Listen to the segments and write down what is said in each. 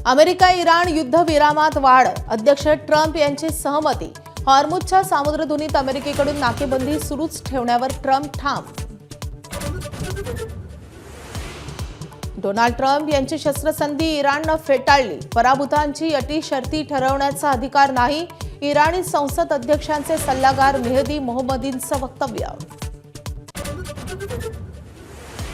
America Iran युद्धविरामात वाढ, अध्यक्ष Trump यांची सहमती. हॉर्मुझच्या सामुद्रधुनीत अमेरिकेकडून नाकेबंदी सुरूच ठेवण्यावर ट्रम्प ठाम. डोनाल्ड ट्रम्प यांची शस्त्रसंधी इराणनं फेटाळली. पराभूतांची अटी शर्ती ठरवण्याचा अधिकार नाही, इराणी संसद अध्यक्षांचे सल्लागार मेहदी मोहम्मदींचं वक्तव्य.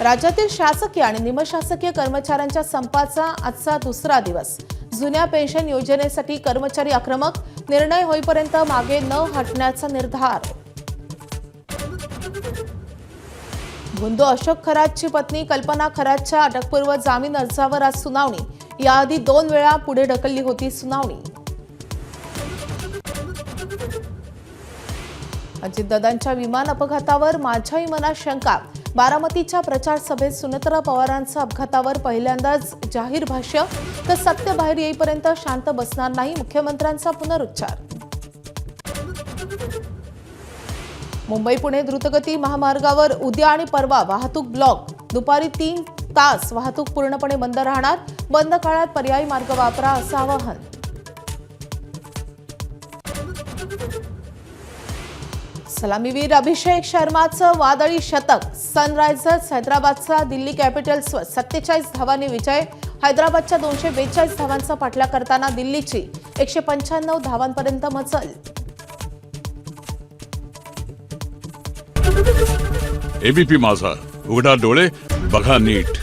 राज्यातील शासकीय आणि निमशासकीय कर्मचाऱ्यांच्या संपाचा आजचा दुसरा दिवस. जुन्या पेन्शन योजनेसाठी कर्मचारी आक्रमक, निर्णय होईपर्यंत मागे न हटण्याचा निर्धार. गुंदो अशोक खरातची पत्नी कल्पना खरातच्या अटकपूर्व जामीन अर्जावर आज सुनावणी. याआधी 2 वेळा पुढे ढकलली होती सुनावणी. अजितदादांच्या विमान अपघातावर माझ्याही मनात शंका. बारामतीच्या प्रचार सभेत सुनेत्रा पवारांच्या अपघातावर पहिल्यांदाच जाहीर भाष्य. तर सत्य बाहेर येईपर्यंत शांत बसणार नाही, मुख्यमंत्र्यांचा पुनरुच्चार. मुंबई पुणे द्रुतगती महामार्गावर उद्या आणि परवा वाहतूक ब्लॉक. दुपारी 3 तास वाहतूक पूर्णपणे बंद राहणार. बंद काळात पर्यायी मार्ग वापरा असं आवाहन. सलामीवीर अभिषेक शर्माचं वादळी शतक. सनरायझर्स हैदराबादचा दिल्ली कॅपिटल्सवर 47 धावांनी विजय. हैदराबादच्या 242 धावांचा पाठलाग करताना दिल्लीची 195 धावांपर्यंत मचल. एबीपी माझा, उघडा डोळे बघा नीट.